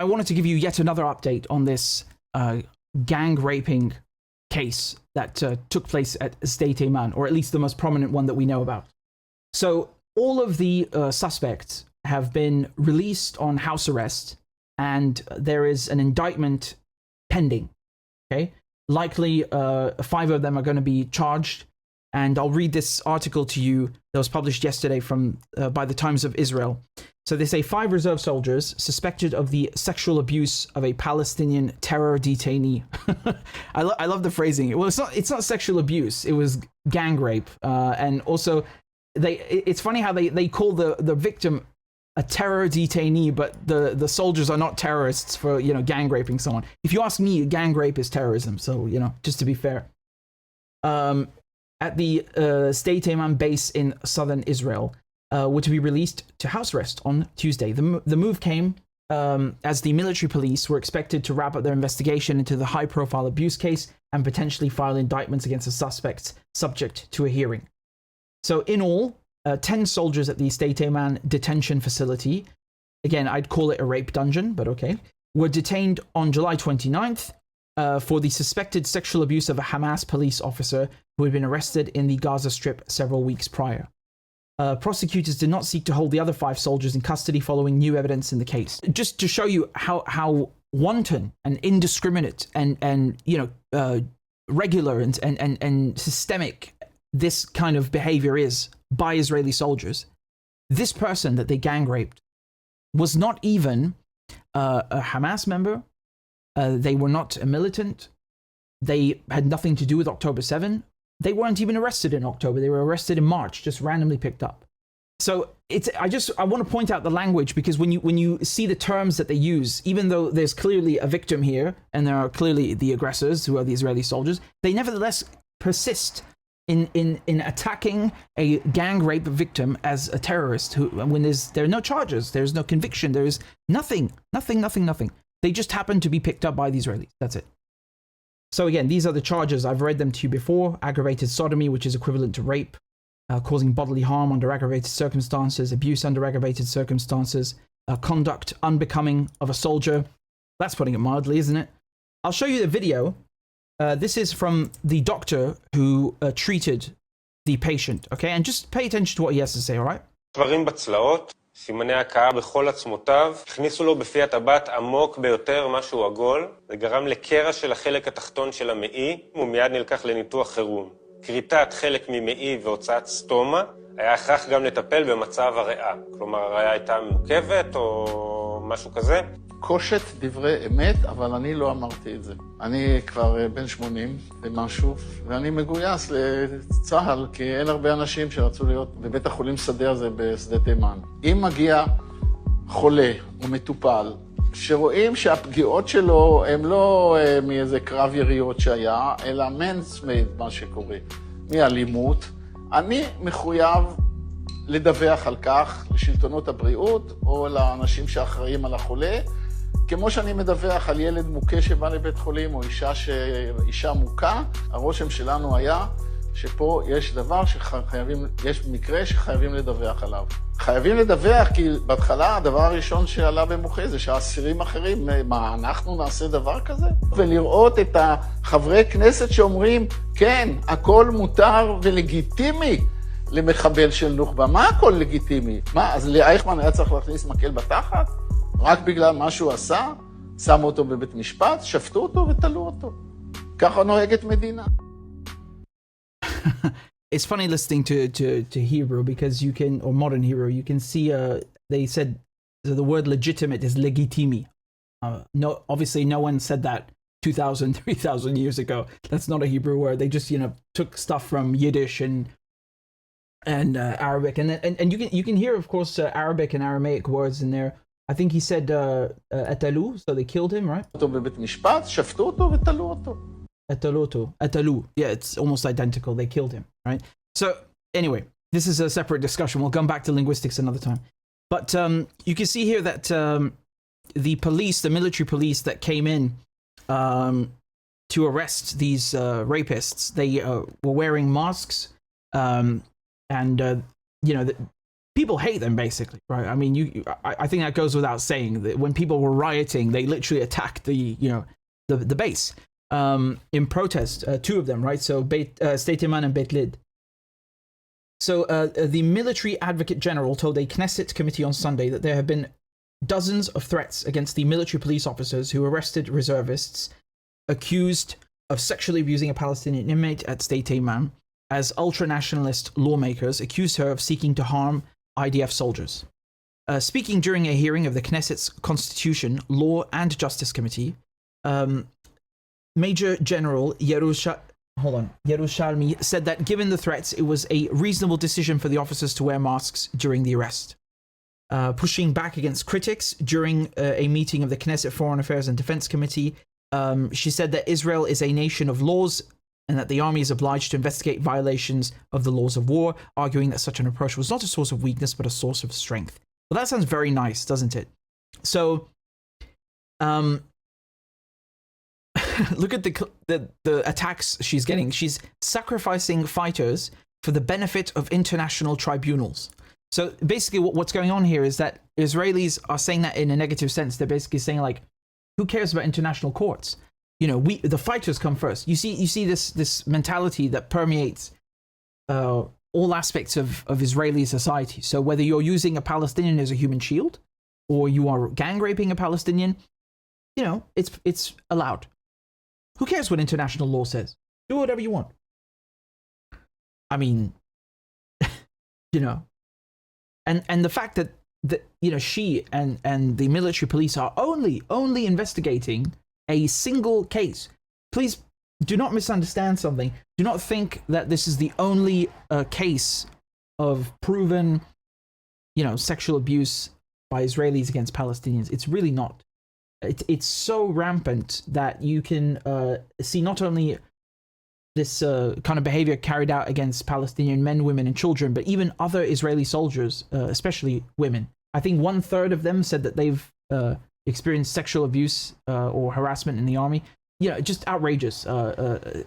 I wanted to give you yet another update on this gang raping case that took place at Teiman, or at least the most prominent one that we know about. So all of the suspects have been released on house arrest, and there is an indictment pending. Okay, likely 5 of them are going to be charged, and I'll read this article to you that was published yesterday from by the Times of Israel. So they say 5 reserve soldiers suspected of the sexual abuse of a Palestinian terror detainee. I love the phrasing. Well, it's not sexual abuse. It was gang rape. And also, it's funny how they call the victim a terror detainee, but the soldiers are not terrorists for, gang raping someone. If you ask me, gang rape is terrorism. So, just to be fair. At the Teiman base in southern Israel, were to be released to house arrest on Tuesday. The move came as the military police were expected to wrap up their investigation into the high-profile abuse case and potentially file indictments against the suspects subject to a hearing. So in all, 10 soldiers at the Teiman detention facility, again, I'd call it a rape dungeon, but okay, were detained on July 29th for the suspected sexual abuse of a Hamas police officer who had been arrested in the Gaza Strip several weeks prior. Prosecutors did not seek to hold the other 5 soldiers in custody following new evidence in the case. Just to show you how wanton and indiscriminate and regular and systemic this kind of behavior is by Israeli soldiers. This person that they gang raped was not even a Hamas member. They were not a militant. They had nothing to do with October 7. They weren't even arrested in October. They were arrested in March, just randomly picked up. So I want to point out the language, because when you see the terms that they use, even though there's clearly a victim here and there are clearly the aggressors who are the Israeli soldiers, they nevertheless persist in attacking a gang rape victim as a terrorist when there are no charges, there's no conviction, there is nothing. They just happen to be picked up by the Israelis. That's it. So again, these are the charges. I've read them to you before. Aggravated sodomy, which is equivalent to rape, causing bodily harm under aggravated circumstances, abuse under aggravated circumstances, conduct unbecoming of a soldier. That's putting it mildly, isn't it? I'll show you the video. This is from the doctor who treated the patient, okay? And just pay attention to what he has to say, all right? סימני הכאה בכל עצמותיו, הכניסו לו בפי הטבעת עמוק ביותר משהו עגול, זה גרם לקרע של החלק התחתון של המעי, ומיד נלקח לניתוח חירום. כריתת חלק ממעי והוצאת סטומה, היה הכרח גם לטפל במצב הריאה. כלומר, הריאה הייתה מורכבת או משהו כזה. קושת דברי אמת, אבל אני לא אמרתי את זה. אני כבר בן 80 ומשהו, ואני מגויס לצה"ל, כי אין הרבה אנשים שרצו להיות בבית החולים שדה הזה בשדה תימן. אם מגיע חולה או מטופל, שרואים שהפגיעות שלו הם לא מאיזה קרב יריות שהיה, אלא מנסמייד, מה שקורה, מאלימות, אני מחויב לדווח על כך לשלטונות הבריאות או לאנשים שאחראים על החולה, כמו שאני מדווח על ילד מוכה שבא לבית חולים או אישה מוכה, הרושם שלנו היה שפה יש דבר יש מקרה שחייבים לדווח עליו. חייבים לדווח כי בהתחלה הדבר הראשון שעלה במוחי זה שהאסירים אחרים, מה, אנחנו נעשה דבר כזה? ולראות את החברי כנסת שאומרים, כן, הכל מותר ולגיטימי למחבל של נוח'בה. מה הכל לגיטימי? מה, אז לאייכמן היה צריך להכניס מקל בתחת? רק בגלל מה שהוא עשה? שמו אותו בבית משפט, שפטו אותו ותלו אותו. ככה נוהגת מדינה. It's funny listening to Hebrew, because you can, or modern Hebrew, you can see they said the word legitimate is legitimi. No, obviously no one said that 2,000, 3,000 years ago. That's not a Hebrew word. They just, took stuff from Yiddish and Arabic, and you can hear, of course, Arabic and Aramaic words in there. I think he said atalu, so they killed him, right? אותו בבית משפט, שפטו אותו ותלו אותו. Atalu. Yeah, it's almost identical. They killed him, right? So anyway, this is a separate discussion. We'll come back to linguistics another time. But you can see here that the police, the military police that came in to arrest these rapists, they were wearing masks, and people hate them, basically, right? I mean, I think that goes without saying that when people were rioting, they literally attacked the base in protest. Two of them, right? So Teiman and Beit Lid. So the military advocate general told a Knesset committee on Sunday that there have been dozens of threats against the military police officers who arrested reservists accused of sexually abusing a Palestinian inmate at Teiman, as ultra-nationalist lawmakers accused her of seeking to harm IDF soldiers. Speaking during a hearing of the Knesset's Constitution, Law and Justice Committee, Major General Yerushalmi said that given the threats, it was a reasonable decision for the officers to wear masks during the arrest. Pushing back against critics during a meeting of the Knesset Foreign Affairs and Defense Committee, she said that Israel is a nation of laws and that the army is obliged to investigate violations of the laws of war, arguing that such an approach was not a source of weakness but a source of strength. Well, that sounds very nice, doesn't it? So, look at the attacks she's getting. She's sacrificing fighters for the benefit of international tribunals. So basically what's going on here is that Israelis are saying that in a negative sense. They're basically saying, like, who cares about international courts? The fighters come first. You see this mentality that permeates all aspects of Israeli society. So whether you're using a Palestinian as a human shield or you are gang raping a Palestinian, it's allowed. Who cares what international law says? Do whatever you want. I mean, and the fact that she and the military police are only investigating a single case. Please do not misunderstand something. Do not think that this is the only case of proven, sexual abuse by Israelis against Palestinians. It's really not. It's so rampant that you can see not only this kind of behavior carried out against Palestinian men, women, and children, but even other Israeli soldiers, especially women. I think 1/3 of them said that they've experienced sexual abuse or harassment in the army. Just outrageous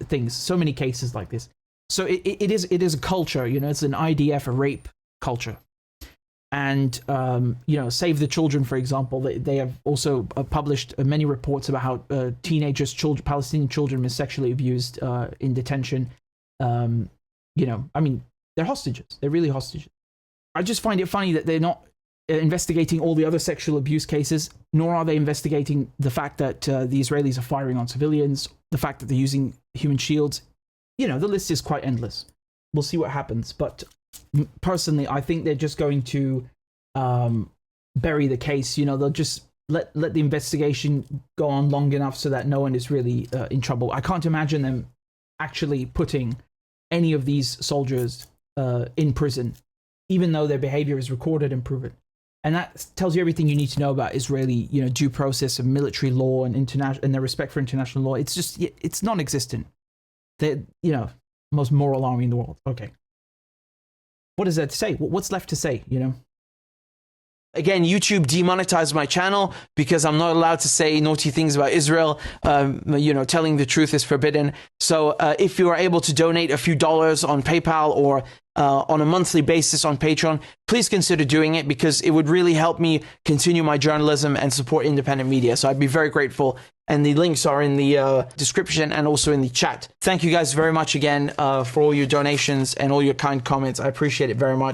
things. So many cases like this. So it is a culture. It's an IDF, a rape culture. And Save the Children, for example, they have also published many reports about how Palestinian children were sexually abused in detention. They're hostages. They're really hostages. I just find it funny that they're not investigating all the other sexual abuse cases, nor are they investigating the fact that the Israelis are firing on civilians, the fact that they're using human shields. The list is quite endless. We'll see what happens. But personally, I think they're just going to bury the case. They'll just let the investigation go on long enough so that no one is really in trouble. I can't imagine them actually putting any of these soldiers in prison, even though their behavior is recorded and proven. And that tells you everything you need to know about Israeli, due process and military law and their respect for international law. It's just, it's non-existent. They're, most moral army in the world. Okay. What is there to say? What's left to say, Again, YouTube demonetized my channel because I'm not allowed to say naughty things about Israel. Telling the truth is forbidden. So if you are able to donate a few dollars on PayPal or on a monthly basis on Patreon, please consider doing it because it would really help me continue my journalism and support independent media. So I'd be very grateful. And the links are in the description and also in the chat. Thank you guys very much again for all your donations and all your kind comments. I appreciate it very much.